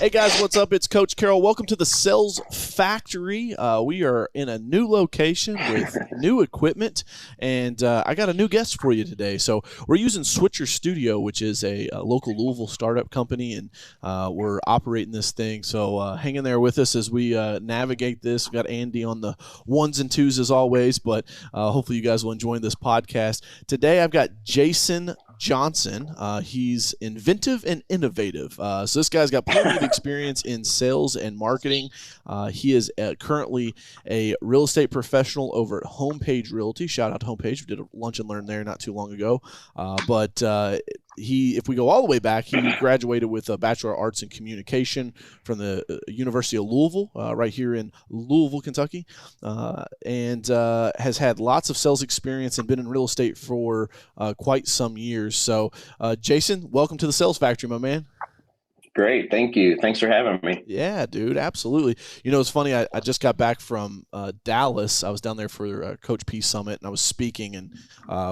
Hey guys, what's up? It's Coach Carroll. Welcome to the Sales Factory. We are in a new location with new equipment, and I got a new guest for you today. So we're using Switcher Studio, which is a local Louisville startup company, and we're operating this thing. So hang in there with us as we navigate this. We've got Andy on the ones and twos as always, but hopefully you guys will enjoy this podcast. Today I've got Jason Johnson. He's inventive and innovative. So this guy's got plenty of experience in sales and marketing. He is currently a real estate professional over at Homepage Realty. Shout out to Homepage. We did a lunch and learn there not too long ago. But if we go all the way back, he graduated with a Bachelor of Arts in Communication from the University of Louisville, right here in Louisville, Kentucky, and has had lots of sales experience and been in real estate for quite some years. So, Jason, welcome to the Sales Factory, my man. Great. Thank you. Thanks for having me. Yeah, dude. Absolutely. You know, it's funny. I just got back from Dallas. I was down there for Coach P Summit, and I was speaking, and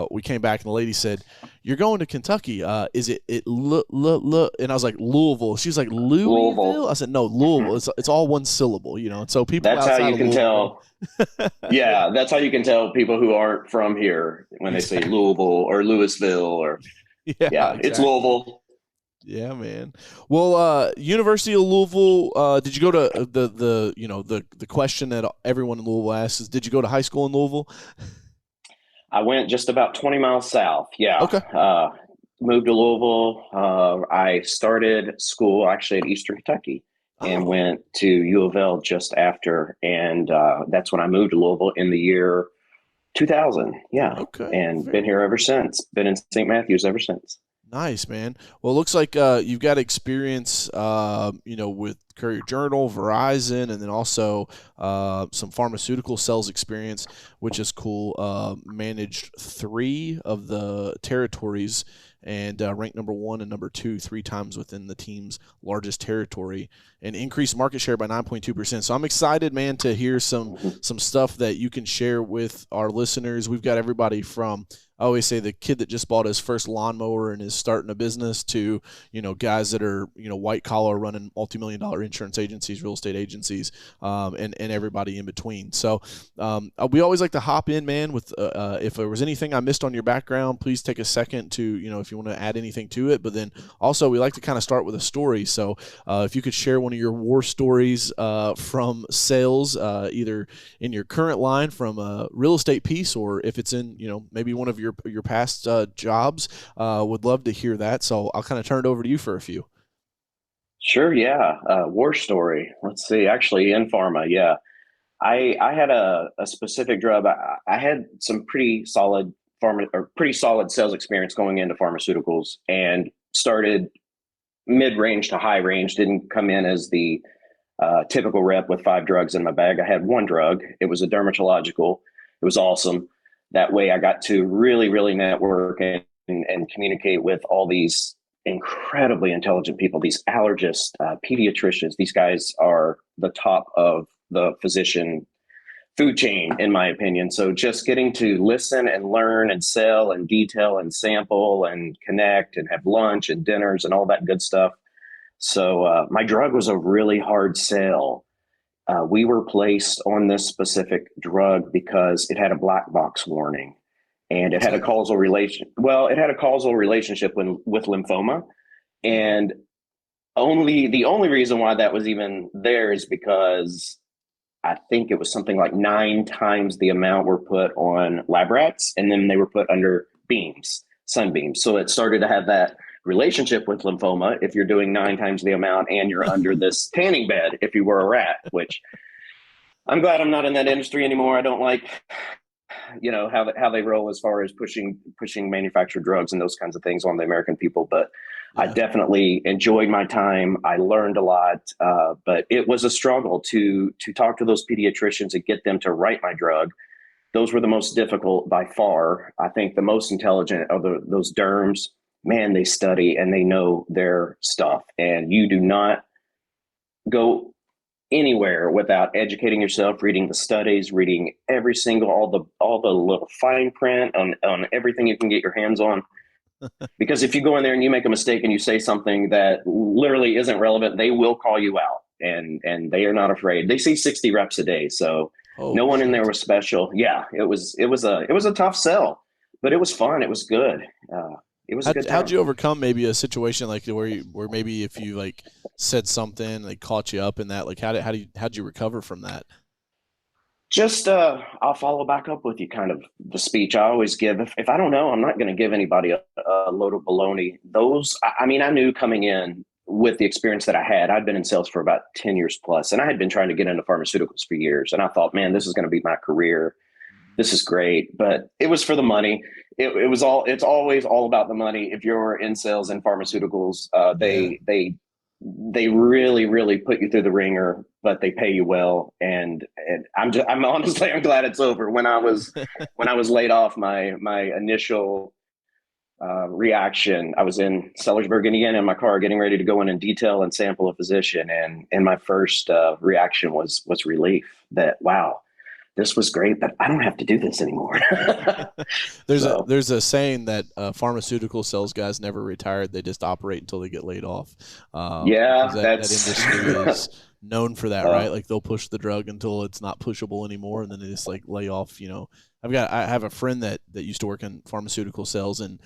we came back, and the lady said, "You're going to Kentucky. Is it And I was like, Louisville. She's like, Louisville? I said, no, Louisville. It's all one syllable, you know. And so people That's how you can Louisville, tell. Yeah, that's how you can tell people who aren't from here when they say Louisville or Louisville or yeah, exactly. It's Louisville. Yeah, man. Well, University of Louisville. Did you go to the question that everyone in Louisville asks is, did you go to high school in Louisville? I went just about 20 miles south. Yeah. Okay. Moved to Louisville. I started school actually at Eastern Kentucky and went to U of L just after, and that's when I moved to Louisville in the year 2000. Yeah. Okay. And been here ever since. Been in St. Matthews ever since. Nice, man. Well, it looks like you've got experience, with Courier Journal, Verizon, and then also some pharmaceutical sales experience, which is cool. Managed 3 of the territories and ranked number 1 and number 2 3 times within the team's largest territory, and increased market share by 9.2%. So I'm excited, man, to hear some stuff that you can share with our listeners. We've got everybody from, I always say, the kid that just bought his first lawnmower and is starting a business to, guys that are, white collar running multi-million-dollar insurance agencies, real estate agencies, and everybody in between. So we always like to hop in, man, with if there was anything I missed on your background, please take a second to, if you want to add anything to it. But then also we like to kind of start with a story. So if you could share one of your war stories from sales, either in your current line from a real estate piece, or if it's in, maybe one of your past jobs, would love to hear that. So I'll kind of turn it over to you for a few. Sure. Yeah. War story. Let's see. Actually, in pharma. Yeah. I had a specific drug. I had some pretty solid sales experience going into pharmaceuticals, and started mid-range to high range. Didn't come in as the typical rep with 5 drugs in my bag. I had 1 drug. It was a dermatological. It was awesome. That way I got to really, really network and communicate with all these incredibly intelligent people, these allergists, pediatricians. These guys are the top of the physician food chain, in my opinion. So just getting to listen and learn and sell and detail and sample and connect and have lunch and dinners and all that good stuff. So my drug was a really hard sell. We were placed on this specific drug because it had a black box warning, and it had a causal relation. Well, it had a causal relationship with lymphoma, and the only reason why that was even there is because I think it was something like 9 times the amount were put on lab rats, and then they were put under sunbeams. So it started to have that relationship with lymphoma if you're doing 9 times the amount and you're under this tanning bed if you were a rat, which I'm glad I'm not in that industry anymore. I don't like, how they roll as far as pushing manufactured drugs and those kinds of things on the American people. But yeah. I definitely enjoyed my time. I learned a lot, but it was a struggle to talk to those pediatricians and get them to write my drug. Those were the most difficult by far. I think the most intelligent are those derms. Man, they study and they know their stuff, and you do not go anywhere without educating yourself, reading the studies, reading all the little fine print on everything you can get your hands on. Because if you go in there and you make a mistake and you say something that literally isn't relevant, they will call you out, and they are not afraid. They see 60 reps a day, so no Holy one in there shit. was special. Yeah, it was a tough sell, but it was fun. It was good. It was a good How'd time. you overcome maybe a situation like where maybe if you like said something, they caught you up in that, like how'd you recover from that? Just I'll follow back up with you, kind of the speech I always give. If I don't know, I'm not going to give anybody a load of baloney. I mean, I knew coming in with the experience that I had. I'd been in sales for about 10 years plus, and I had been trying to get into pharmaceuticals for years. And I thought, man, this is going to be my career. This is great. But it was for the money. It's always all about the money. If you're in sales and pharmaceuticals, Yeah. they really really put you through the ringer, but they pay you well. And I'm honestly, I'm glad it's over. When I was laid off, my initial reaction, I was in Sellersburg, Indiana, in my car, getting ready to go in and detail and sample a physician, and my first reaction was relief that, wow, this was great, but I don't have to do this anymore. there's a So there's a saying that pharmaceutical sales guys never retire; they just operate until they get laid off, because yeah, that that's industry is known for that, uh, right? Like they'll push the drug until it's not pushable anymore, and then they just like lay off. I have a friend that used to work in pharmaceutical sales, and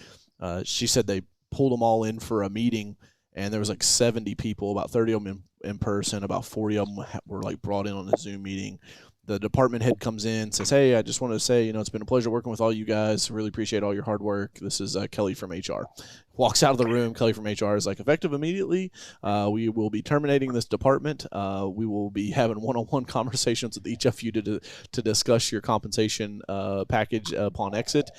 she said they pulled them all in for a meeting, and there was like 70 people, about 30 of them in person, about 40 of them were like brought in on a Zoom meeting. The department head comes in, says, "Hey, I just wanted to say, it's been a pleasure working with all you guys. Really appreciate all your hard work. This is Kelly from HR." Walks out of the room. Kelly from HR is like, "Effective immediately, we will be terminating this department. We will be having one-on-one conversations with each of you to discuss your compensation package upon exit.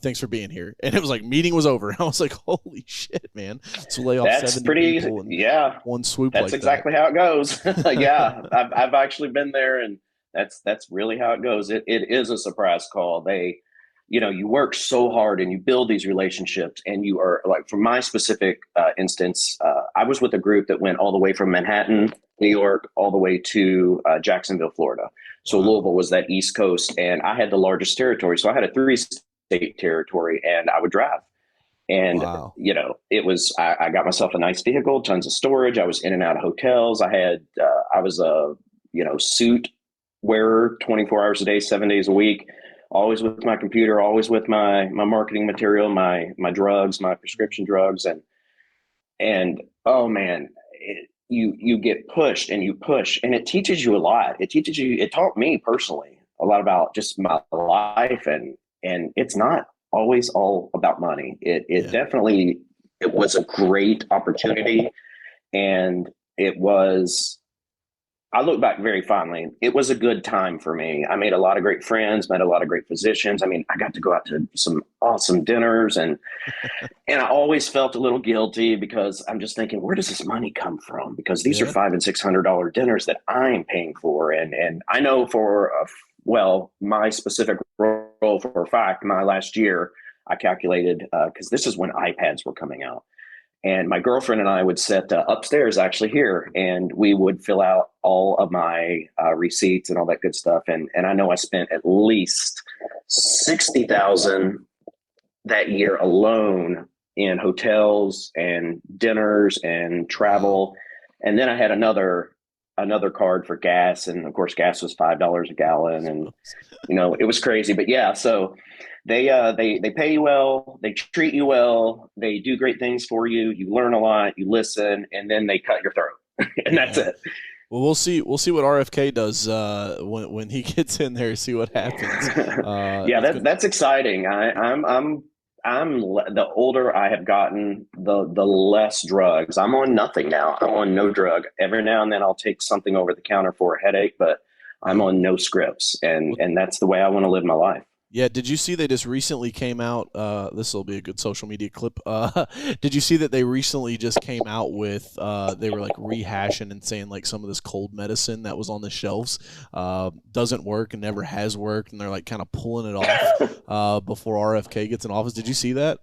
Thanks for being here." And it was like meeting was over. I was like, "Holy shit, man!" So lay off that's 70 pretty, people in yeah, one swoop that's like that. exactly how it goes. Yeah, I've actually been there, and that's really how it goes. It is a surprise call. You work so hard and you build these relationships, and you are like, for my specific instance, I was with a group that went all the way from Manhattan, New York, all the way to Jacksonville, Florida. So Wow, Louisville was that East Coast, and I had the largest territory. So I had a 3 state territory, and I would drive. And wow, it was, I got myself a nice vehicle, tons of storage. I was in and out of hotels. I was a suit wearer, 24 hours a day, 7 days a week, always with my computer, always with my marketing material, my drugs, my prescription drugs. And oh man, you get pushed and you push, and it teaches you a lot. It taught me personally a lot about just my life, and it's not always all about money. It yeah, definitely, it was a great opportunity, and it was, I look back very fondly. It was a good time for me. I made a lot of great friends, met a lot of great physicians. I mean, I got to go out to some awesome dinners, and I always felt a little guilty because I'm just thinking, where does this money come from? Because these are yeah. $500 and $600 dinners that I'm paying for, and I know my specific role, for a fact, my last year I calculated, because this is when iPads were coming out, and my girlfriend and I would sit upstairs, actually here, and we would fill out all of my receipts and all that good stuff, and I know I spent at least 60,000 that year alone in hotels and dinners and Wow. travel. And then I had another card for gas, and of course gas was $5 a gallon, and it was crazy. But yeah, so they pay you well, they treat you well, they do great things for you, you learn a lot, you listen, and then they cut your throat. And that's Yeah. it. Well, we'll see what RFK does when he gets in there. See what happens. Yeah, It's that's been that's exciting. I'm the older I have gotten, the less drugs. I'm on nothing now. I'm on no drug. Every now and then I'll take something over the counter for a headache, but I'm yeah. on no scripts, and Well, and that's the way I want to live my life. yeah. Did you see they just recently came out? This will be a good social media clip. Did you see that they recently just came out with? They were like rehashing and saying like some of this cold medicine that was on the shelves doesn't work and never has worked, and they're like kind of pulling it off before RFK gets in office. Did you see that?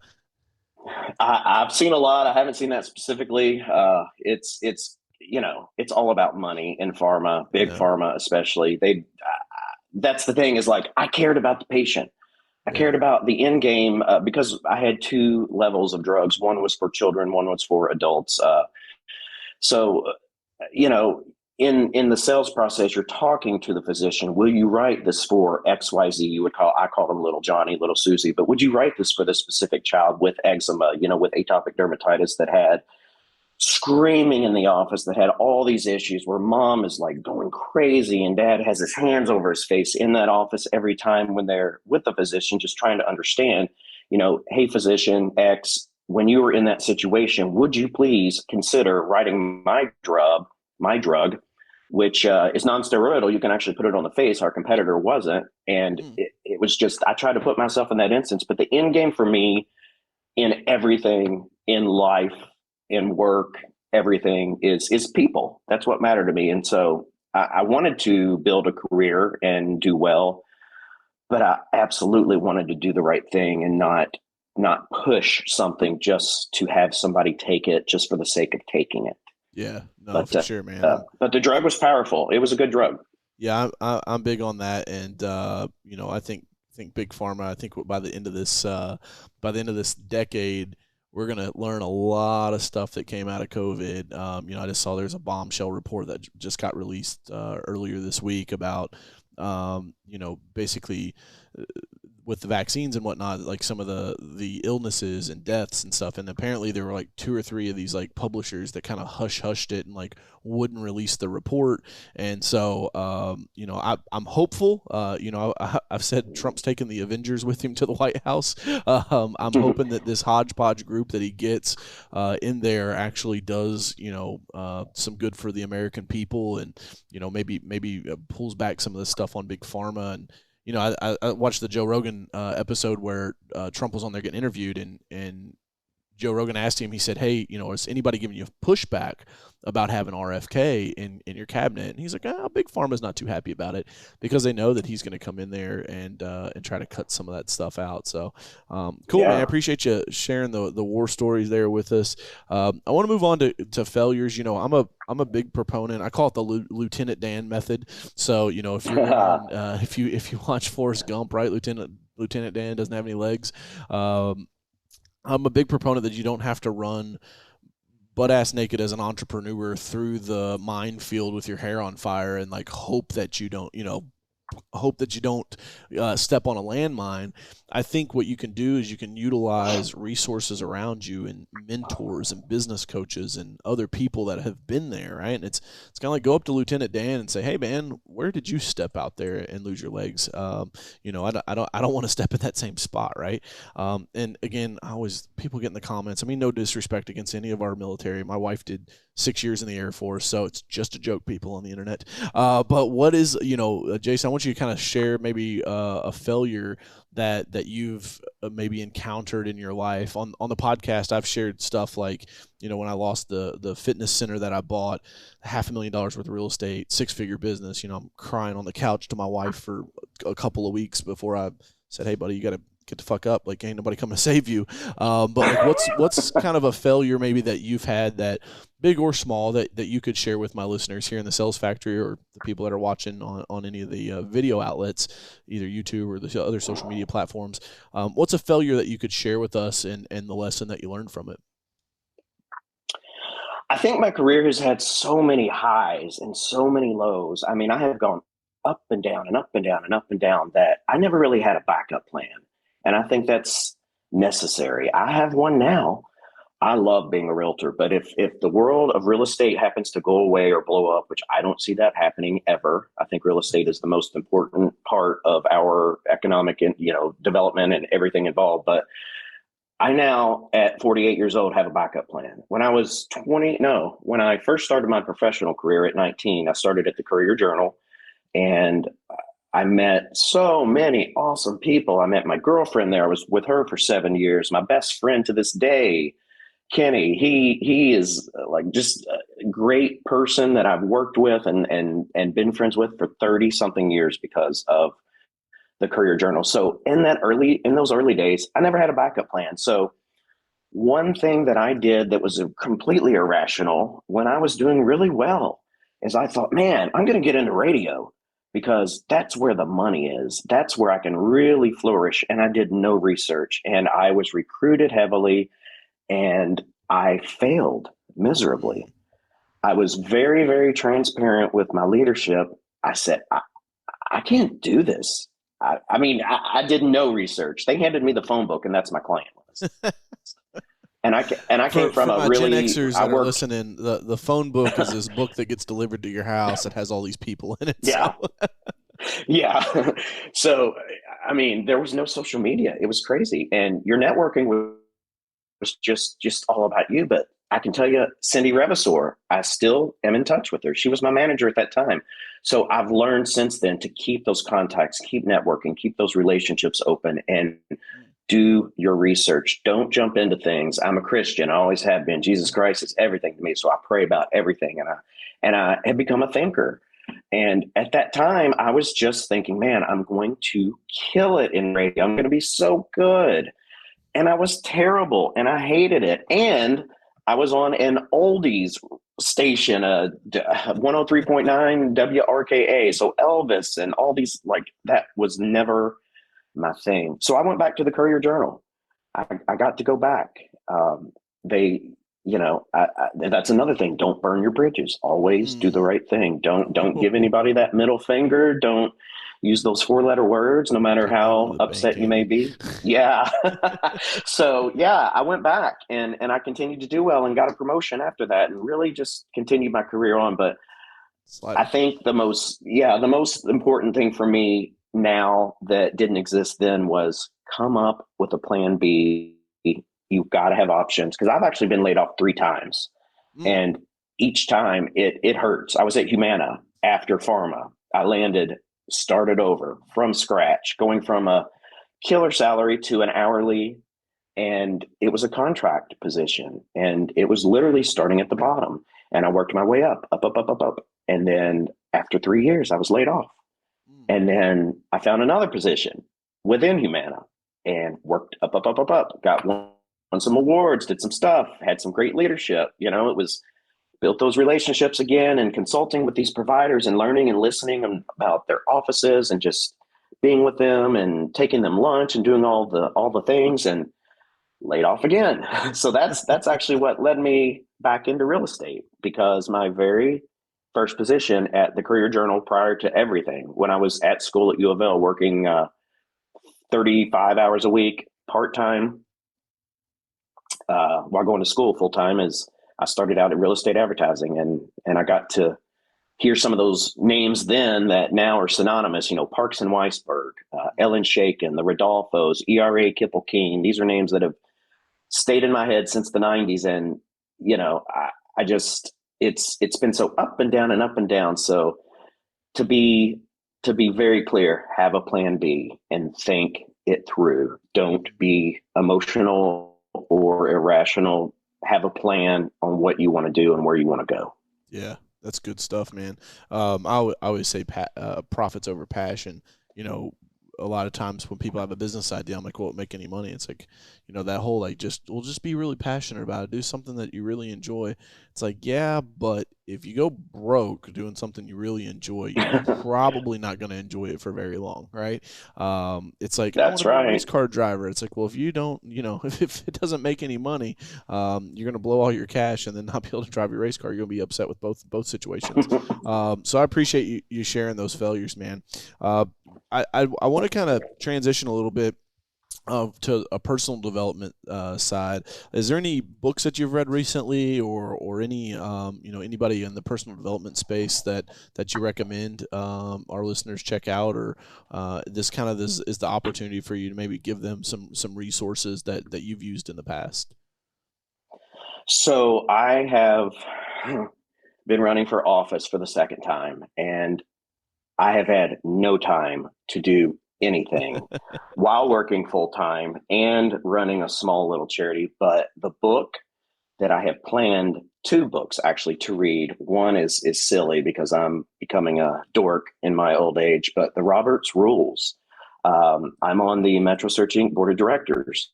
I've seen a lot. I haven't seen that specifically. It's all about money in big Yeah. pharma especially. That's the thing, is like, I cared about the patient. I Yeah. cared about the end game because I had two levels of drugs. One was for children, one was for adults. So, you know, in the sales process, you're talking to the physician. Will you write this for XYZ? I call them little Johnny, little Susie, but would you write this for this specific child with eczema, with atopic dermatitis that had screaming in the office, that had all these issues, where mom is like going crazy and dad has his hands over his face in that office every time when they're with the physician, just trying to understand, hey, physician X, when you were in that situation, would you please consider writing my drug, which is non-steroidal. You can actually put it on the face. Our competitor wasn't. And Mm. it was just, I tried to put myself in that instance. But the end game for me in everything, in life, in work, everything is people. That's what mattered to me. And so I wanted to build a career and do well, but I absolutely wanted to do the right thing and not push something just to have somebody take it just for the sake of taking it. Yeah. No, But for sure, man. but the drug was powerful. It was a good drug. Yeah, I'm big on that, and I think big pharma. I think by the end of this decade, we're gonna learn a lot of stuff that came out of COVID. I just saw there's a bombshell report that just got released earlier this week about, basically with the vaccines and whatnot, like some of the illnesses and deaths and stuff. And apparently there were like two or three of these like publishers that kind of hushed it and like wouldn't release the report. And so, I'm hopeful. I've said Trump's taking the Avengers with him to the White House. I'm hoping that this hodgepodge group that he gets in there actually does, some good for the American people, and maybe pulls back some of the stuff on big pharma. And I watched the Joe Rogan episode where Trump was on there getting interviewed, and Joe Rogan asked him, he said, hey, is anybody giving you pushback about having RFK in your cabinet? And he's like, Big Pharma's not too happy about it because they know that he's going to come in there and try to cut some of that stuff out. So cool, man. I Yeah. appreciate you sharing the war stories there with us. I want to move on to failures. I'm a big proponent. I call it the Lieutenant Dan method. So if you're going, if you watch Forrest Gump, right, Lieutenant Dan doesn't have any legs. I'm a big proponent that you don't have to run butt ass naked as an entrepreneur through the minefield with your hair on fire and like hope that you don't step on a landmine. I think what you can do is you can utilize resources around you and mentors and business coaches and other people that have been there, right? And it's kind of like go up to Lieutenant Dan and say, "Hey, man, where did you step out there and lose your legs? I don't want to step in that same spot, right?" And again, people get in the comments. I mean, no disrespect against any of our military. My wife did 6 years in the Air Force, so it's just a joke, people on the internet. But what is, Jason? I want you to kind of share maybe a failure that you've maybe encountered in your life. On the podcast, I've shared stuff like, when I lost the fitness center that I bought, $500,000 worth of real estate, 6-figure business. I'm crying on the couch to my wife for a couple of weeks before I said, "Hey, buddy, you got to get the fuck up. Like, ain't nobody coming to save you." But like, what's kind of a failure maybe that you've had, that big or small, that you could share with my listeners here in the Sales Factory, or the people that are watching on any of the video outlets, either YouTube or the other social media platforms? What's a failure that you could share with us, and the lesson that you learned from it? I think my career has had so many highs and so many lows. I mean, I have gone up and down and up and down and up and down that I never really had a backup plan. And I think that's necessary. I have one now. I love being a realtor, but if the world of real estate happens to go away or blow up, which I don't see that happening ever, I think real estate is the most important part of our economic and development and everything involved. But I now, at 48 years old, have a backup plan. When I was 20, no, when I first started my professional career at 19, I started at the Courier Journal, and I met so many awesome people. I met my girlfriend there. I was with her for 7 years. My best friend to this day, Kenny, he is like just a great person that I've worked with and been friends with for 30 something years because of the Courier Journal. So in those early days, I never had a backup plan. So one thing that I did that was completely irrational when I was doing really well is I thought, man, I'm going to get into radio. because that's where the money is. That's where I can really flourish. And I did no research and I was recruited heavily and I failed miserably. Mm. I was very, very transparent with my leadership. I said, I can't do this. I did no research. They handed me the phone book, and that's my client list. And I came from For a my Gen really Xers I that are worked listening, the phone book is this book that gets delivered to your house that has all these people in it. So yeah, yeah. So I mean, there was no social media. It was crazy, and your networking was just all about you. But I can tell you, Cindy Revasor, I still am in touch with her. She was my manager at that time. So I've learned since then to keep those contacts, keep networking, keep those relationships open, and do your research. Don't jump into things. I'm a Christian. I always have been. Jesus Christ is everything to me. So I pray about everything, and I have become a thinker. And at that time, I was just thinking, man, I'm going to kill it in radio. I'm going to be so good. And I was terrible and I hated it. And I was on an oldies station, 103.9 WRKA. So Elvis and all these, like, that was never my thing. So I went back to the Courier Journal. I got to go back. They, that's another thing. Don't burn your bridges. Always do the mm. right thing. Don't give anybody that middle finger. Don't use those four-letter words, no matter Take that one to how the bank, upset you may Andy. be. Yeah. So yeah, I went back and I continued to do well and got a promotion after that and really just continued my career on. But I Slide. think the most important thing for me now that didn't exist then was come up with a plan B. You've got to have options because I've actually been laid off 3 times, Mm. and each time it hurts. I was at Humana after pharma. I landed, started over from scratch, going from a killer salary to an hourly, and it was a contract position, and it was literally starting at the bottom. And I worked my way up, up, up, up, up, up, and then after 3 years, I was laid off. Mm. And then I found another position within Humana and worked up, up, up, up, up. Got won some awards, did some stuff, had some great leadership. It was built those relationships again and consulting with these providers and learning and listening about their offices and just being with them and taking them lunch and doing all the things and laid off again. So that's actually what led me back into real estate because my very first position at the Courier Journal prior to everything, when I was at school at U of L working 35 hours a week part time while going to school full time, is I started out in real estate advertising and I got to hear some of those names then that now are synonymous, Parks and Weisberg, Ellen Shaken, the Rodolfos, ERA Kipple Keen. These are names that have stayed in my head since the 90s. And, I just, it's been so up and down and up and down. So to be, to be very clear, have a plan B and think it through. Don't be emotional or irrational. Have a plan on what you want to do and where you want to go. Yeah, that's good stuff, man. I always say profits over passion. You know, a lot of times when people have a business idea, I'm like, "Well, make any money?" It's like, that whole like we'll just be really passionate about it. Do something that you really enjoy. It's like, yeah, but if you go broke doing something you really enjoy, you're probably not going to enjoy it for very long, right? It's like I want That's to be a race right. car driver. It's like, well, if you don't, if it doesn't make any money, you're going to blow all your cash and then not be able to drive your race car. You're going to be upset with both situations. So I appreciate you sharing those failures, man. Uh, I want to kind of transition a little bit to a personal development side. Is there any books that you've read recently, or any anybody in the personal development space that you recommend our listeners check out, or this is the opportunity for you to maybe give them some resources that you've used in the past? So I have been running for office for the second time, and I have had no time to do anything while working full time and running a small little charity. But the book that I have planned, 2 books actually to read. One is silly because I'm becoming a dork in my old age, but the Roberts Rules. I'm on the Metro Search Inc. board of directors,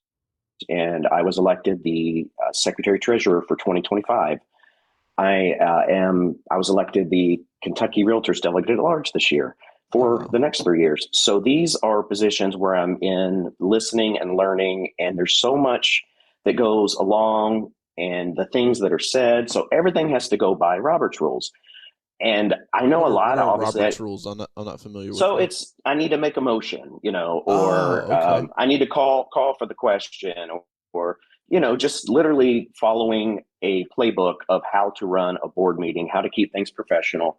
and I was elected the secretary treasurer for 2025. I was elected the Kentucky Realtors delegate at large this year. Oh, for wow. the next 3 years. So these are positions where I'm in listening and learning, and there's so much that goes along and the things that are said. So everything has to go by Robert's rules. And I know a What lot, are obviously. Robert's rules? I'm not familiar with So them. it's I need to make a motion, Oh, or okay. I need to call for the question, or just literally following a playbook of how to run a board meeting, how to keep things professional.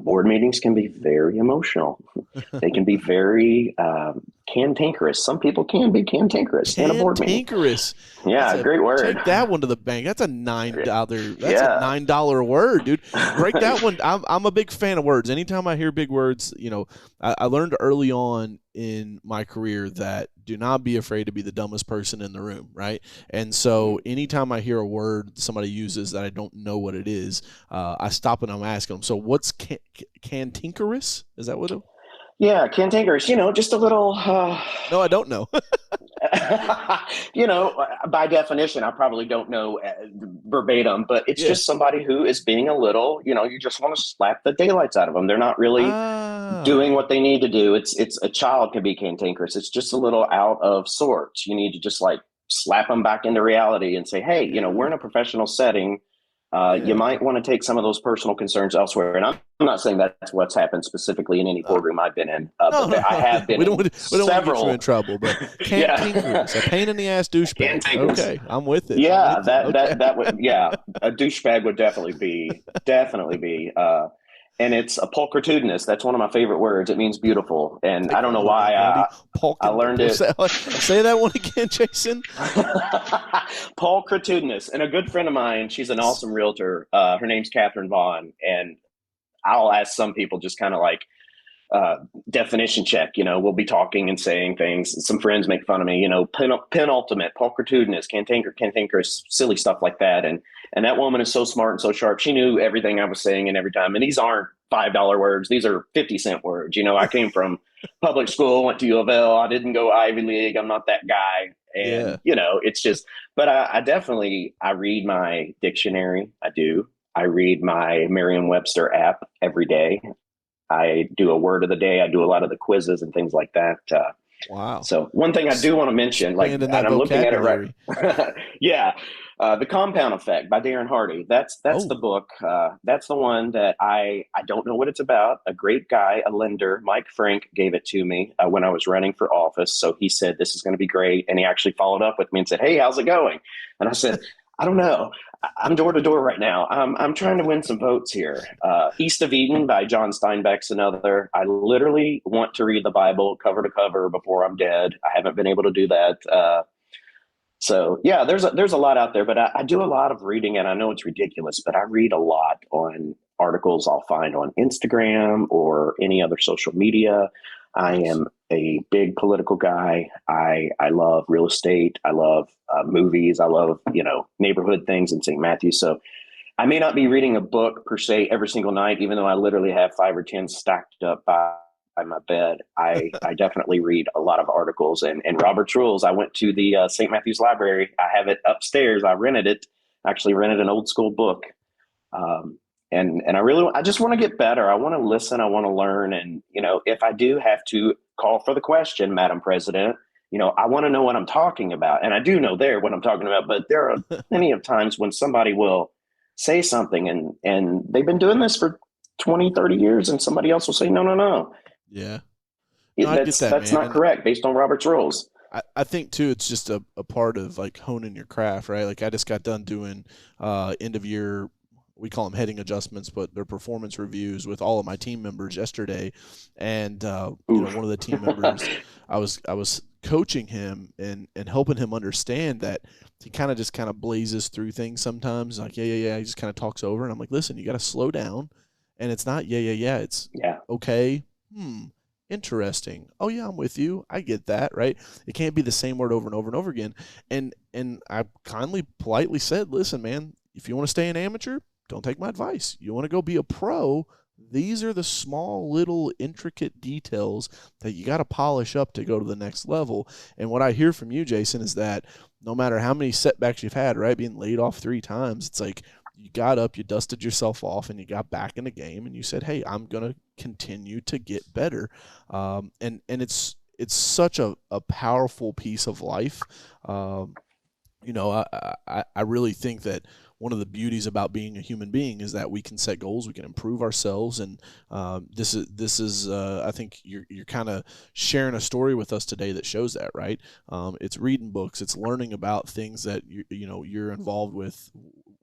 Board meetings can be very emotional. They can be very cantankerous. Some people can be cantankerous in a board meeting. Cantankerous. That's Yeah, a great word. Take that one to the bank. That's a $9. That's a Yeah. $9 word, dude. Break that one. I'm a big fan of words. Anytime I hear big words, I learned early on in my career that do not be afraid to be the dumbest person in the room, right? And so anytime I hear a word somebody uses that I don't know what it is, I stop and I'm asking them. So what's cantankerous? Is that what? Yeah, cantankerous, just a little No, I don't know. by definition, I probably don't know verbatim, but it's Yeah. just somebody who is being a little, you just want to slap the daylights out of them. They're not really doing Ah. what they need to do. It's a child can be cantankerous. It's just a little out of sorts. You need to just like slap them back into reality and say, hey, we're Yeah. in a professional setting. You Yeah. might want to take some of those personal concerns elsewhere. And I'm not saying that's what's happened specifically in any Uh, boardroom I've been in, no, but no, I no, have no. been in We don't want to get you in several. trouble, but Yeah, cantankerous, a pain in the ass douchebag. cantankerous. Okay, I'm with it. I'm Yeah, with you. that Okay. that that would yeah, a douchebag would definitely be. And it's a pulchritudinous. That's one of my favorite words. It means beautiful, and I Take don't that know one to the why bank, Andy. I learned it. Say that one again, Jason. Pulchritudinous, and a good friend of mine. She's an awesome realtor. Her name's Catherine Vaughn, and I'll ask some people just kind of like uh, definition check. We'll be talking and saying things. Some friends make fun of me. Penultimate, pulchritudinous, cantankerous, silly stuff like that. And that woman is so smart and so sharp. She knew everything I was saying and every time. And these aren't $5 words. These are 50-cent words. I came from public school, went to U of L. I didn't go Ivy League. I'm not that guy. Yeah. And it's just. But I definitely I read my dictionary. I do. I read my Merriam-Webster app every day. I do a word of the day. I do a lot of the quizzes and things like that. Wow. So one thing I do want to mention, like, Expanding that and I'm looking at it vocabulary. right. Yeah. The Compound Effect by Darren Hardy. That's the Oh, book. That's the one that I don't know what it's about. A great guy, a lender, Mike Frank, gave it to me when I was running for office. So he said this is going to be great, and he actually followed up with me and said, "Hey, how's it going?" And I said, "I don't know. I'm door to door right now. I'm trying to win some votes here." East of Eden by John Steinbeck's another. I literally want to read the Bible cover to cover before I'm dead. I haven't been able to do that. So yeah, there's a lot out there, but I do a lot of reading, and I know it's ridiculous, but I read a lot on articles I'll find on Instagram or any other social media. I nice. am a big political guy. I love real estate. I love movies. I love neighborhood things in St. Matthews. So I may not be reading a book per se every single night, even though I literally have 5 or 10 stacked up by my bed. I definitely read a lot of articles and Robert's Rules. I went to the St. Matthew's Library. I have it upstairs. I rented it. Actually rented an old school book. Um, and I just want to get better. I want to listen. I want to learn. And if I do have to call for the question, Madam President, I want to know what I'm talking about. And I do know there what I'm talking about. But there are plenty of times when somebody will say something and they've been doing this for 20, 30 years, and somebody else will say, no, no, no. Yeah. No, I get that, That's man. not And correct based on Robert's rules. I think too it's just a part of like honing your craft, right? Like I just got done doing end of year, we call them heading adjustments, but they're performance reviews with all of my team members yesterday. And Oof. one of the team members, I was coaching him and helping him understand that he kind of blazes through things sometimes. Like, yeah, yeah, yeah. He just kind of talks over and I'm like, listen, you gotta slow down. And it's not yeah, yeah, yeah. It's Yeah. okay. Interesting. Oh yeah, I'm with you. I get that, right? It can't be the same word over and over and over again. And I kindly, politely said, "Listen, man, if you want to stay an amateur, don't take my advice. You want to go be a pro, these are the small little intricate details that you got to polish up to go to the next level." And what I hear from you, Jason, is that no matter how many setbacks you've had, right, being laid off 3 times, it's like you got up, you dusted yourself off, and you got back in the game, and you said, "Hey, I'm gonna continue to get better." And it's such a powerful piece of life. Um, I really think that one of the beauties about being a human being is that we can set goals, we can improve ourselves, and I think you're kind of sharing a story with us today that shows that, right? It's reading books, it's learning about things that you're involved with,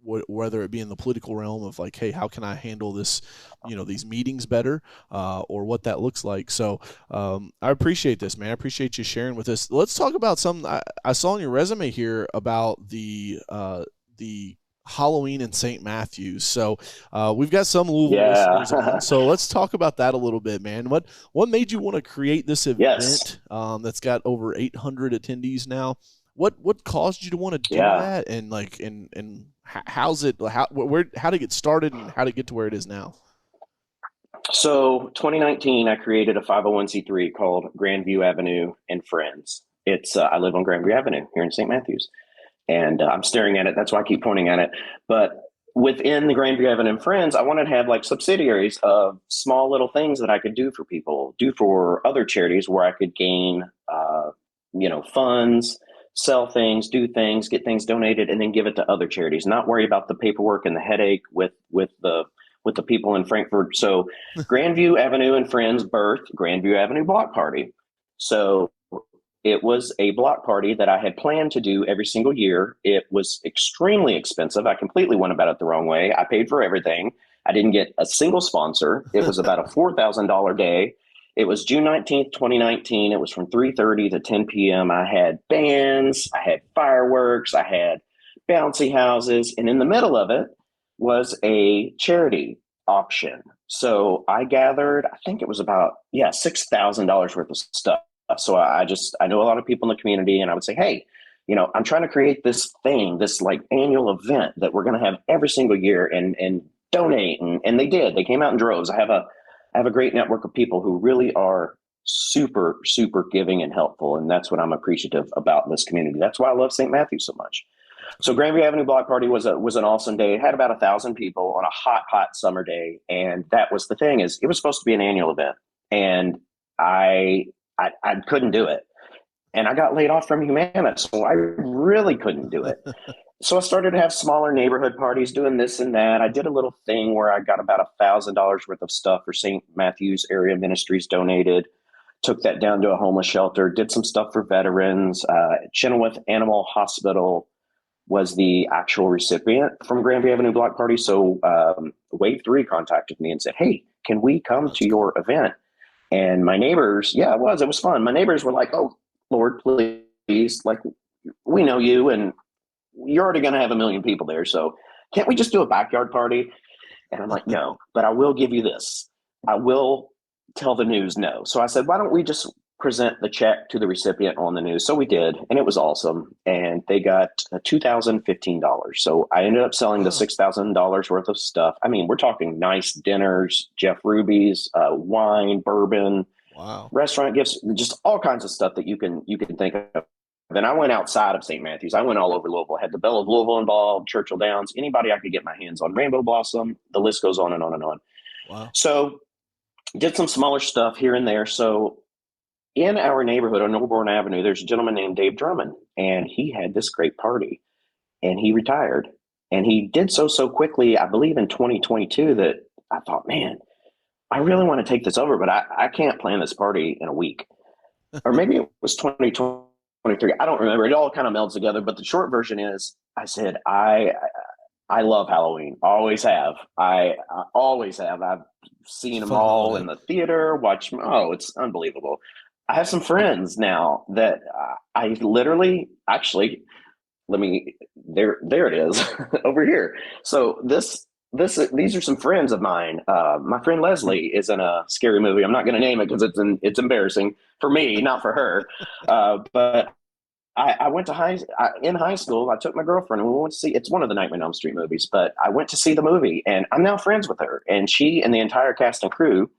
whether it be in the political realm of like, hey, how can I handle this, these meetings better, or what that looks like. So I appreciate this, man. I appreciate you sharing with us. Let's talk about something I saw on your resume here about the Halloween in St. Matthews. So we've got some Louisville listeners on. Yeah. So let's talk about that a little bit, man. What made you want to create this Yes. event that's got over 800 attendees now? What caused you to want to do Yeah. that, and like and how's it how to get started and how to get to where it is now? So 2019, I created a 501c3 called Grandview Avenue and Friends. It's I live on Grandview Avenue here in St. Matthews, and I'm staring at it. That's why I keep pointing at it. But within the Grandview Avenue and Friends, I wanted to have like subsidiaries of small little things that I could do for people, do for other charities where I could gain, funds, sell things, do things, get things donated, and then give it to other charities. Not worry about the paperwork and the headache with the people in Frankfurt. So Grandview Avenue and Friends birthed Grandview Avenue Block Party. So it was a block party that I had planned to do every single year. It was extremely expensive. I completely went about it the wrong way. I paid for everything. I didn't get a single sponsor. It was about a $4,000 day. It was June 19th, 2019. It was from 3:30 to 10 p.m. I had bands, I had fireworks, I had bouncy houses, and in the middle of it was a charity auction. So I gathered, I think it was about, $6,000 worth of stuff. So I know a lot of people in the community, and I would say, hey, I'm trying to create this thing, this like annual event that we're going to have every single year, and donate. And they did. They came out in droves. I have a great network of people who really are super, super giving and helpful. And that's what I'm appreciative about this community. That's why I love St. Matthew so much. So Grandview Avenue Block Party was an awesome day. It had about 1,000 people on a hot, hot summer day, and that was the thing, is it was supposed to be an annual event, and I couldn't do it, and I got laid off from Humana, so I really couldn't do it. So I started to have smaller neighborhood parties, doing this and that. I did a little thing where I got about $1,000 worth of stuff for St. Matthew's Area Ministries donated. Took that down to a homeless shelter. Did some stuff for veterans. Chenoweth Animal Hospital was the actual recipient from Grandview Avenue Block Party. So Wave 3 contacted me and said, hey, can we come That's to cool. your event? And my neighbors, it was fun. My neighbors were like, oh, Lord, please, like, we know you, and you're already going to have 1 million people there. So can't we just do a backyard party? And I'm like, no, but I will give you this. I will tell the news no. So I said, why don't we just present the check to the recipient on the news? So we did, and it was awesome. And they got $2,015. So I ended up selling the Wow. $6,000 worth of stuff. I mean, we're talking nice dinners, Jeff Ruby's, wine, bourbon, Wow. restaurant gifts, just all kinds of stuff that you can think of. Then I went outside of St. Matthews. I went all over Louisville. I had the Belle of Louisville involved, Churchill Downs, anybody I could get my hands on, Rainbow Blossom. The list goes on and on and on. Wow. So did some smaller stuff here and there. So in our neighborhood on Norborn Avenue, there's a gentleman named Dave Drummond, and he had this great party, and he retired. And he did so quickly, I believe in 2022, that I thought, man, I really want to take this over, but I can't plan this party in a week. Or maybe it was 2023. I don't remember. It all kind of melds together. But the short version is, I said, I love Halloween. Always have. I always have. I've It's seen a them fun all holiday. in the theater. Watch them. Oh, it's unbelievable. I have some friends now that I literally, actually, let me. There it is over here. So these are some friends of mine. My friend Leslie is in a scary movie. I'm not going to name it because it's embarrassing for me, not for her. But I went to in high school. I took my girlfriend and we went to see. It's one of the Nightmare on Elm Street movies, but I went to see the movie, and I'm now friends with her. And she and the entire cast and crew,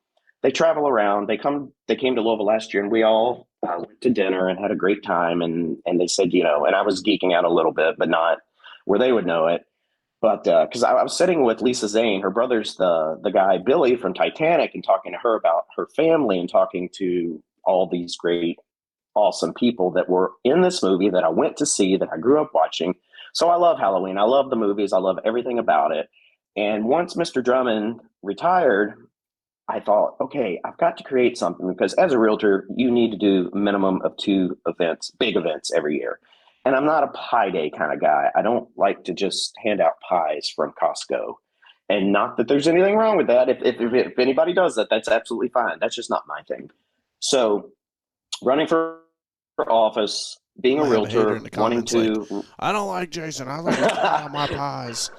they travel around. They came to Louisville last year, and we all went to dinner and had a great time. And they said, and I was geeking out a little bit, but not where they would know it. But because I was sitting with Lisa Zane, her brother's the guy Billy from Titanic, and talking to her about her family and talking to all these great, awesome people that were in this movie that I went to see, that I grew up watching. So I love Halloween. I love the movies. I love everything about it. And once Mr. Drummond retired, I thought, okay, I've got to create something, because as a realtor, you need to do a minimum of 2 events, big events every year. And I'm not a pie day kind of guy. I don't like to just hand out pies from Costco. And not that there's anything wrong with that. If anybody does that, that's absolutely fine. That's just not my thing. So running for office, I'm being a gonna have a hater in realtor, the wanting comments like, to I don't like Jason. I like to hand out my pies.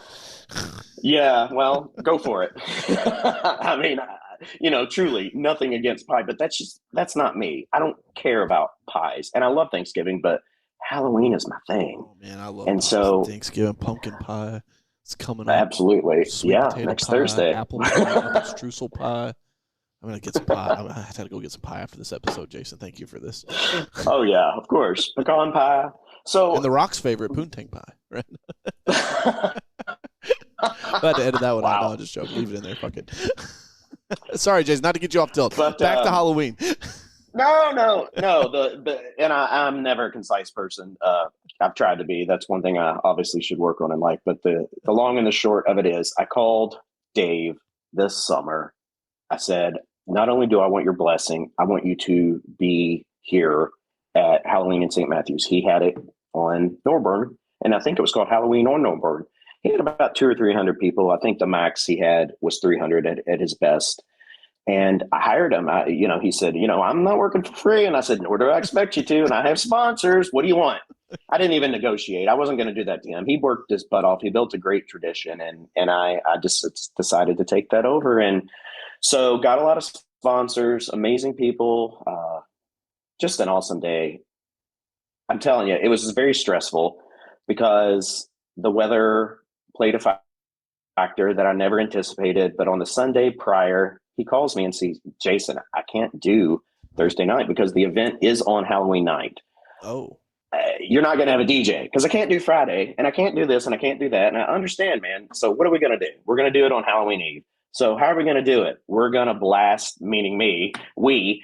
yeah, well, go for it. I mean, truly nothing against pie, but that's not me. I don't care about pies, and I love Thanksgiving, but Halloween is my thing. Oh man, I love And pies. so, Thanksgiving pumpkin pie. It's coming up. absolutely, Sweet yeah, potato next pie, Thursday. apple streusel pie. I'm gonna get some pie. I had to go get some pie after this episode, Jason. Thank you for this. Oh yeah, of course, pecan pie. And the So, Rock's favorite poontang pie, right? I had to edit that one out. No, wow. I'm just joking. Leave it in there. Fuck it. Sorry, Jason, not to get you off tilt. But Back to Halloween. no. And I'm never a concise person. I've tried to be. That's one thing I obviously should work on in life. But the long and the short of it is, I called Dave this summer. I said, not only do I want your blessing, I want you to be here at Halloween in St. Matthews. He had it on Norburn, and I think it was called Halloween on Norburn. He had about 200 or 300 people. I think the max he had was 300 at his best. And I hired him. He said, I'm not working for free. And I said, nor do I expect you to. And I have sponsors. What do you want? I didn't even negotiate. I wasn't going to do that to him. He worked his butt off. He built a great tradition. And I just decided to take that over. And so got a lot of sponsors, amazing people, just an awesome day. I'm telling you, it was very stressful because the weather played a factor that I never anticipated. But on the Sunday prior, he calls me and says, Jason, I can't do Thursday night because the event is on Halloween night. Oh. You're not going to have a DJ, because I can't do Friday, and I can't do this, and I can't do that. And I understand, man. So what are we going to do? We're going to do it on Halloween Eve. So how are we going to do it? We're going to blast, meaning me, we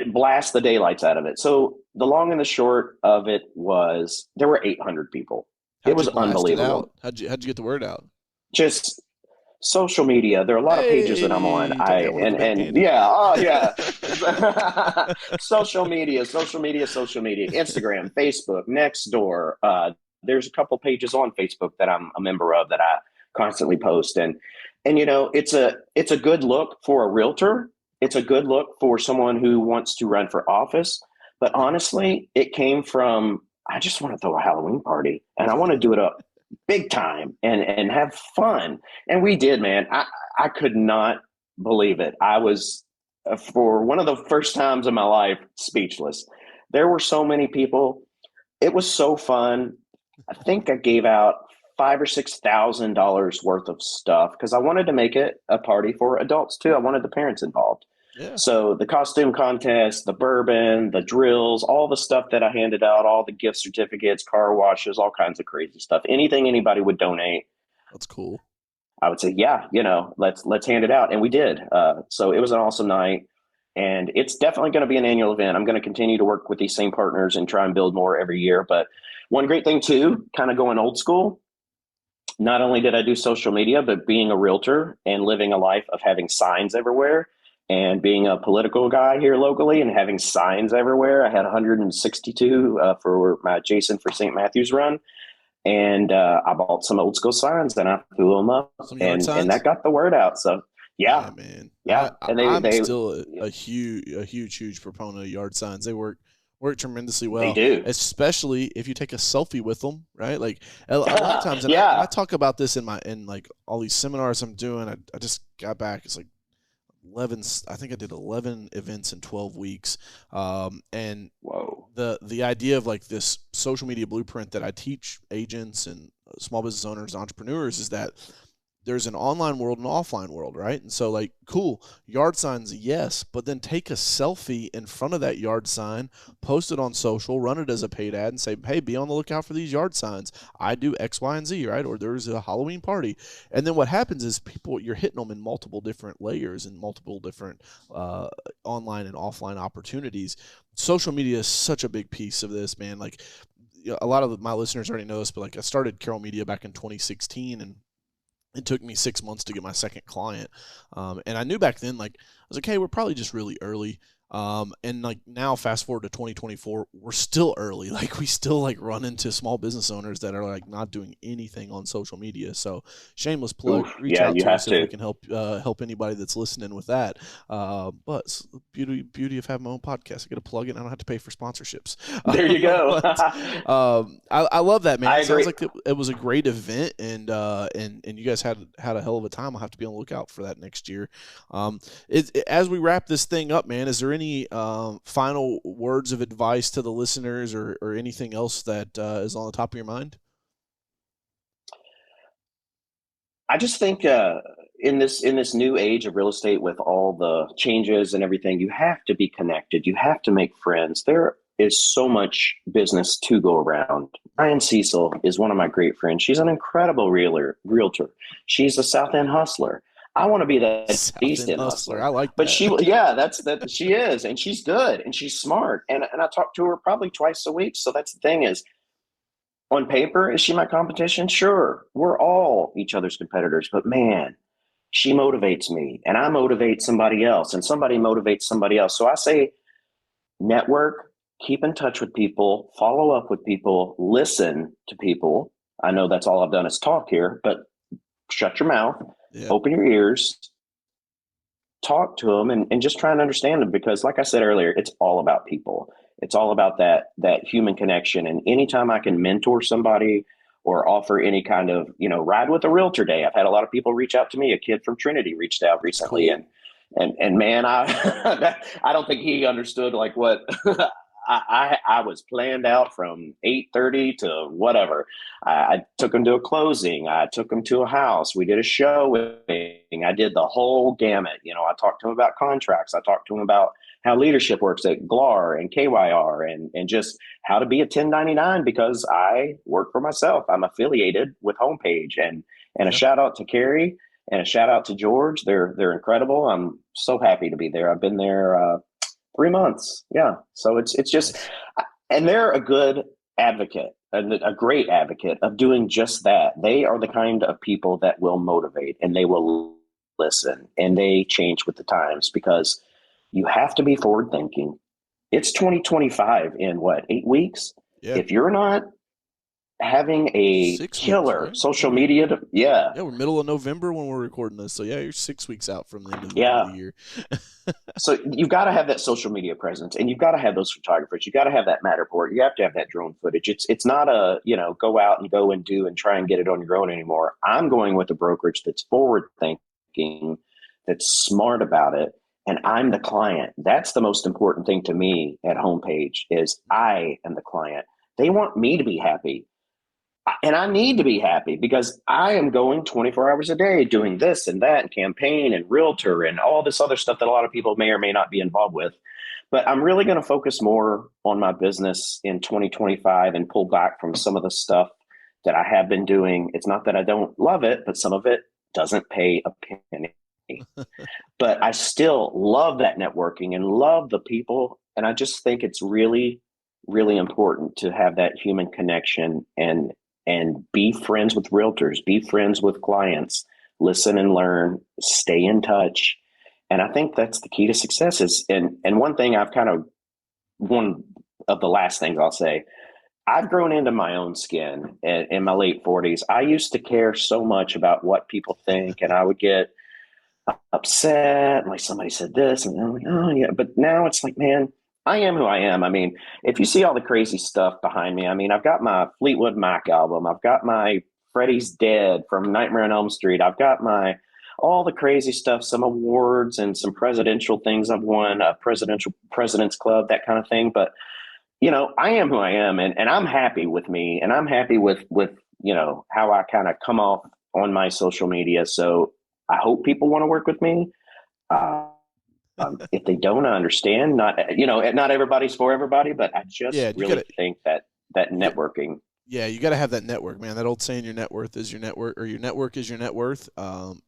blast the daylights out of it. So the long and the short of it was, there were 800 people. It How'd you was blast it unbelievable. out? How'd you get the word out? Just social media. There are a lot of pages that I'm on. Hey, Tony, I want to go back And in. yeah, oh yeah. social media, Instagram, Facebook, Nextdoor. There's a couple pages on Facebook that I'm a member of that I constantly post. And it's a good look for a realtor. It's a good look for someone who wants to run for office. But honestly, it came from, I just want to throw a Halloween party, and I want to do it up big time and have fun. And we did, man. I could not believe it. I was, for one of the first times in my life, speechless. There were so many people. It was so fun. I think I gave out $5,000 or $6,000 worth of stuff because I wanted to make it a party for adults too. I wanted the parents involved. Yeah. So the costume contest, the bourbon, the drills, all the stuff that I handed out, all the gift certificates, car washes, all kinds of crazy stuff. Anything anybody would donate, That's cool. I would say, yeah, let's hand it out, and we did. So it was an awesome night, and it's definitely going to be an annual event. I'm going to continue to work with these same partners and try and build more every year. But one great thing too, kind of going old school. Not only did I do social media, but being a realtor and living a life of having signs everywhere, and being a political guy here locally and having signs everywhere. I had 162 for my Jason for St. Matthews run. And I bought some old school signs and I threw them up, Some yard and signs? that got the word out. So Yeah, yeah, man. yeah. And I'm they, still a huge proponent of yard signs. They work tremendously they well, do. especially if you take a selfie with them, right? Like a lot of times, and I Yeah. talk about this in like all these seminars I'm doing. I just got back. It's like 11. I think I did 11 events in 12 weeks. And Whoa. the idea of like this social media blueprint that I teach agents and small business owners, entrepreneurs, is that there's an online world and an offline world, right? And so, like, cool, yard signs, yes, but then take a selfie in front of that yard sign, post it on social, run it as a paid ad, and say, hey, be on the lookout for these yard signs. I do X, Y, and Z, right? Or there's a Halloween party. And then what happens is people, you're hitting them in multiple different layers and multiple different online and offline opportunities. Social media is such a big piece of this, man. Like, a lot of my listeners already know this, but like I started Carroll Media back in 2016, and it took me 6 months to get my second client. And I knew back then, like, I was like, hey, we're probably just really early. And like now, fast forward to 2024, we're still early. Like, we still like run into small business owners that are like not doing anything on social media. So, shameless plug, Oof, reach yeah, out you to have us if we to. can help anybody that's listening with that. But beauty of having my own podcast, I get to plug it. And I don't have to pay for sponsorships. There you go. But I love that, man. I It sounds agree. like it was a great event, and you guys had a hell of a time. I'll have to be on the lookout for that next year. As we wrap this thing up, man, is there any final words of advice to the listeners, or anything else that is on the top of your mind? I just think in this new age of real estate, with all the changes and everything, you have to be connected. You have to make friends. There is so much business to go around. Ryan Cecil is one of my great friends. She's an incredible realtor. She's a South End hustler. I want to be that South East End End Hustler, hustler. I like But that. she, yeah, that she is, and she's good, and she's smart, and I talk to her probably twice a week. So that's the thing is, on paper, is she my competition? Sure, we're all each other's competitors, but man, she motivates me, and I motivate somebody else, and somebody motivates somebody else. So I say, network, keep in touch with people, follow up with people, listen to people. I know that's all I've done is talk here, but shut your mouth, Yeah, open your ears, talk to them, and just try and understand them, because like I said earlier, it's all about people. It's all about that human connection. And anytime I can mentor somebody or offer any kind of, ride with a realtor day. I've had a lot of people reach out to me. A kid from Trinity reached out that's recently, cool. and man, I I don't think he understood like what I was planned out from 8:30 to whatever. I took him to a closing. I took him to a house. We did a showing. I did the whole gamut. I talked to him about contracts. I talked to him about how leadership works at GLAR and KYR, and just how to be a 1099, because I work for myself. I'm affiliated with Homepage, and a Yeah, shout out to Carrie and a shout out to George. They're incredible. I'm so happy to be there. I've been there 3 months. Yeah. So it's just, nice. and they're a good advocate, a great advocate of doing just that. They are the kind of people that will motivate, and they will listen, and they change with the times, because you have to be forward thinking. It's 2025 in what, 8 weeks? Yeah, If you're not having a 6 weeks, killer right? Yeah, social we're media, yeah, yeah we're middle of November when we're recording this, so yeah, you're 6 weeks out from the end of the yeah. year. So you've got to have that social media presence, and you've got to have those photographers. You got to have that Matterport. You have to have that drone footage. It's not a, go out and go and do and try and get it on your own anymore. I'm going with a brokerage that's forward thinking, that's smart about it, and I'm the client. That's the most important thing to me at Homepage is I am the client. They want me to be happy. And I need to be happy, because I am going 24 hours a day doing this and that and campaign and realtor and all this other stuff that a lot of people may or may not be involved with. But I'm really going to focus more on my business in 2025 and pull back from some of the stuff that I have been doing. It's not that I don't love it, but some of it doesn't pay a penny. But I still love that networking and love the people. And I just think it's really, really important to have that human connection, and be friends with realtors, be friends with clients, listen and learn, stay in touch. And I think that's the key to success is, and one thing I've kind of, one of the last things I'll say, I've grown into my own skin in my late 40s. I used to care so much about what people think, and I would get upset, like somebody said this, and I'm like, oh yeah. But now it's like, man, I am who I am. I mean, if you see all the crazy stuff behind me, I mean, I've got my Fleetwood Mac album, I've got my Freddie's Dead from Nightmare on Elm Street, I've got my all the crazy stuff, some awards and some presidential things I've won, a president's club, that kind of thing. But I am who I am, and I'm happy with me, and I'm happy with how I kind of come off on my social media. So I hope people want to work with me. Uh, if they don't understand, not everybody's for everybody, but I just Yeah, you really gotta think that that you got networking. yeah, you got to have that network, man. That old saying, "Your net worth is your net worth," or "Your network is your net worth,"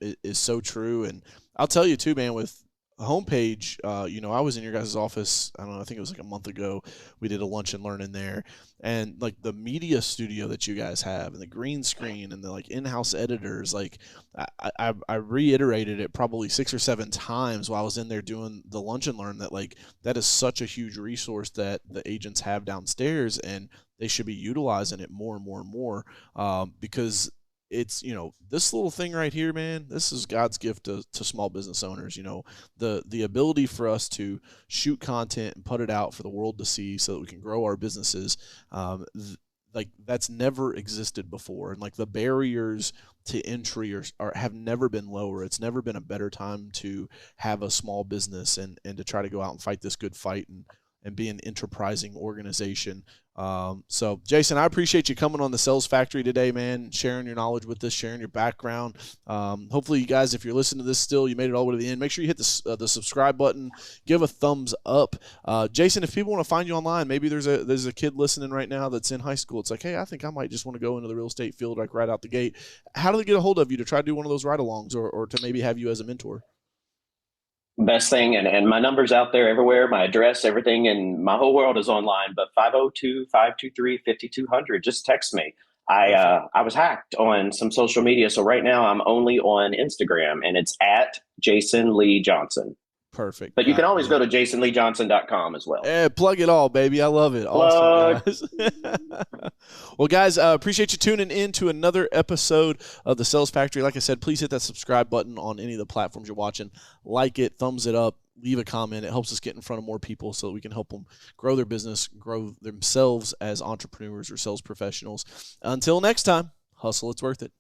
is so true. And I'll tell you too, man. With a homepage, I was in your guys' office. I don't know. I think it was like a month ago. We did a lunch and learn in there, and like the media studio that you guys have, and the green screen, and the like in-house editors. Like I reiterated it probably 6 or 7 times while I was in there doing the lunch and learn that like that is such a huge resource that the agents have downstairs, and they should be utilizing it more and more and more, because it's this little thing right here, man. This is God's gift to small business owners. The ability for us to shoot content and put it out for the world to see, so that we can grow our businesses. Like that's never existed before, and like the barriers to entry have never been lower. It's never been a better time to have a small business, and to try to go out and fight this good fight, and be an enterprising organization. So, Jason, I appreciate you coming on the Sales Factory today, man, sharing your knowledge with us, sharing your background. Hopefully, you guys, if you're listening to this still, you made it all the way to the end. Make sure you hit the subscribe button, give a thumbs up. Jason, if people want to find you online, maybe there's a kid listening right now that's in high school. It's like, hey, I think I might just want to go into the real estate field like right out the gate. How do they get a hold of you to try to do one of those ride-alongs, or to maybe have you as a mentor? Best thing, and my number's out there everywhere, my address, everything, and my whole world is online. But 502-523-5200, just text me. Perfect. I was hacked on some social media, so right now I'm only on Instagram, and it's at Jason Lee Johnson. Perfect. But you can Got it, always man. go to jasonleejohnson.com as well. Plug it all, baby. I love it. Awesome, Plug. guys. Well, guys, appreciate you tuning in to another episode of the Sales Factory. Like I said, please hit that subscribe button on any of the platforms you're watching. Like it, thumbs it up, leave a comment. It helps us get in front of more people so that we can help them grow their business, grow themselves as entrepreneurs or sales professionals. Until next time, hustle, it's worth it.